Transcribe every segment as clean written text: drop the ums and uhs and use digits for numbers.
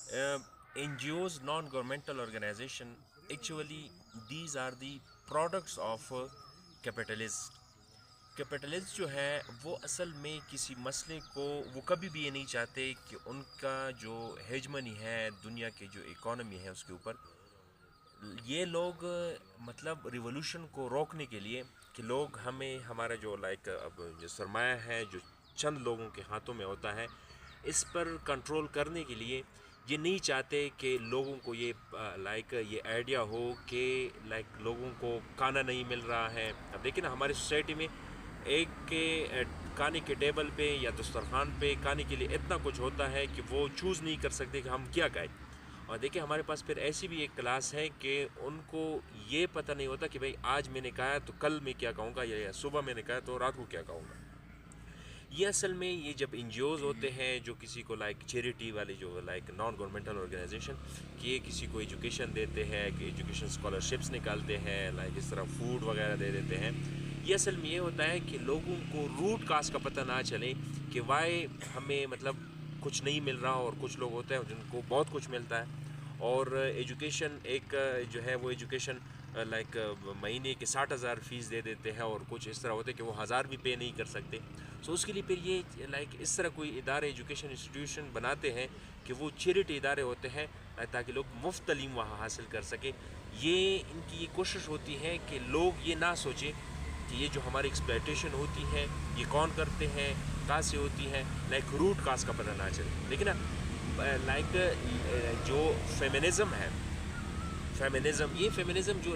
NGOs, non-governmental organization, actually these are the products of capitalist. Capitalist جو ہے وہ اصل میں کسی مسئلے کو وہ کبھی بھی یہ نہیں چاہتے کہ ان کا جو ہیجمنی ہے دنیا کے جو اکانومی ہے اس کے اوپر یہ لوگ مطلب ریولوشن کو روکنے کے لیے کہ لوگ ہمیں ہمارا جو اب جو سرمایہ ہے جو چند لوگوں کے ہاتھوں میں ہوتا ہے اس پر کنٹرول کرنے کے لیے یہ نہیں چاہتے کہ لوگوں کو یہ یہ آئیڈیا ہو کہ لوگوں کو کھانا نہیں مل رہا ہے. اب دیکھیں نا ہماری سوسائٹی میں ایک کے کھانے کے ٹیبل پہ یا دسترخوان پہ کھانے کے لیے اتنا کچھ ہوتا ہے کہ وہ چوز نہیں کر سکتے کہ ہم کیا کھائیں. اور دیکھیں ہمارے پاس پھر ایسی بھی ایک کلاس ہے کہ ان کو یہ پتہ نہیں ہوتا کہ بھئی آج میں نے کہا تو کل میں کیا کہوں گا یا صبح میں نے کہا تو رات کو کیا کہوں گا. یہ اصل میں یہ جب این جی اوز ہوتے ہیں جو کسی کو چیریٹی والے جو نان گورنمنٹل آرگنائزیشن کہ یہ کسی کو ایجوکیشن دیتے ہیں کہ ایجوکیشن اسکالرشپس نکالتے ہیں اس طرح فوڈ وغیرہ دے دیتے ہیں. یہ اصل میں یہ ہوتا ہے کہ لوگوں کو روٹ کاز کا پتہ نہ چلے کہ وائی ہمیں مطلب کچھ نہیں مل رہا اور کچھ لوگ ہوتے ہیں جن کو بہت کچھ ملتا ہے. اور ایجوکیشن ایک جو ہے وہ ایجوکیشن مہینے کے 60,000 فیس دے دیتے ہیں اور کچھ اس طرح ہوتے ہیں کہ وہ 1,000 بھی پے نہیں کر سکتے. سو اس کے لیے پھر یہ اس طرح کوئی ادارے ایجوکیشن انسٹیٹیوشن بناتے ہیں کہ وہ چیریٹی ادارے ہوتے ہیں تاکہ لوگ مفت تعلیم وہاں حاصل کر سکیں. یہ ان کی یہ کوشش ہوتی ہے کہ لوگ یہ نہ سوچیں کہ یہ جو ہماری ایکسپلائٹیشن ہوتی ہے یہ کون کرتے ہیں کہاں سے ہوتی ہے روٹ کاز کا پتہ نہ چلے. لیکن جو فیمنزم ہے یہ فیمنزم جو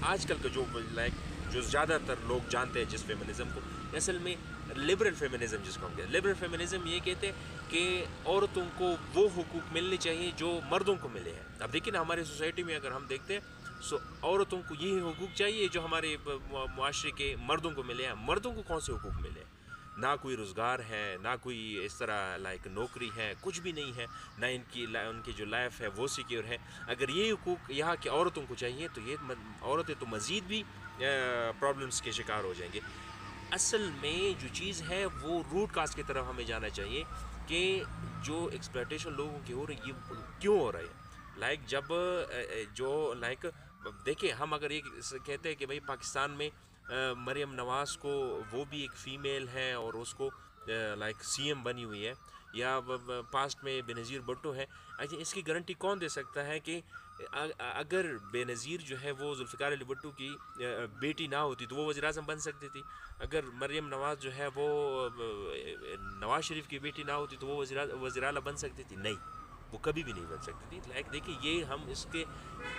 آج کل کا جو زیادہ تر لوگ جانتے ہیں جس فیمنزم کو اصل میں لبرل فیمنزم جس کو ہم کہتے ہیں. لبرل فیمنزم یہ کہتے ہیں کہ عورتوں کو وہ حقوق ملنے چاہیے جو مردوں کو ملے ہیں. اب دیکھیں نا ہماری سوسائٹی میں اگر ہم دیکھتے ہیں عورتوں کو یہی حقوق چاہیے جو ہمارے معاشرے کے مردوں کو ملے ہیں. مردوں کو کون سے حقوق ملے ہیں؟ نہ کوئی روزگار ہے نہ کوئی اس طرح نوکری ہے کچھ بھی نہیں ہے نہ ان کی جو لائف ہے وہ سیکیور ہے. اگر یہ حقوق یہاں کی عورتوں کو چاہیے تو یہ عورتیں تو مزید بھی پرابلمس کے شکار ہو جائیں گے. اصل میں جو چیز ہے وہ روٹ کاز کی طرف ہمیں جانا چاہیے کہ جو ایکسپلائٹیشن لوگوں کی ہو رہی ہے یہ کیوں ہو رہا ہے. جب جو دیکھیں ہم اگر یہ کہتے ہیں کہ بھئی پاکستان میں مریم نواز کو وہ بھی ایک فیمیل ہے اور اس کو سی ایم بنی ہوئی ہے یا پاسٹ میں بے نظیر بھٹو ہے. اچھا اس کی گارنٹی کون دے سکتا ہے کہ اگر بے نظیر جو ہے وہ ذوالفقار علی بھٹو کی بیٹی نہ ہوتی تو وہ وزیر اعظم بن سکتی تھی. اگر مریم نواز جو ہے وہ نواز شریف کی بیٹی نہ ہوتی تو وہ وزیر اعلیٰ بن سکتی تھی؟ نہیں وہ کبھی بھی نہیں بن سکتی تھی. دیکھیں یہ ہم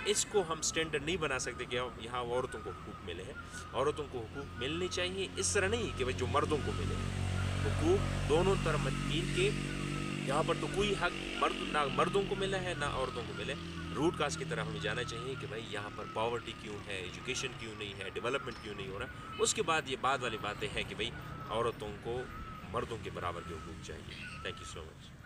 اس کو ہم سٹینڈرڈ نہیں بنا سکتے کہ یہاں عورتوں کو حقوق ملے ہیں. عورتوں کو حقوق ملنے چاہیے اس طرح نہیں کہ جو مردوں کو ملے ہیں. حقوق دونوں طرف مل کے یہاں پر تو کوئی حق نہ مردوں کو ملا ہے نہ عورتوں کو ملے. روٹ کاز کی طرف ہمیں جانا چاہیے کہ بھائی یہاں پر پاورٹی کیوں ہے ایجوکیشن کیوں نہیں ہے ڈیولپمنٹ کیوں نہیں ہو رہا. اس کے بعد یہ بعد والی باتیں ہیں کہ بھائی عورتوں کو مردوں کے برابر کے حقوق چاہیے. Thank you so much.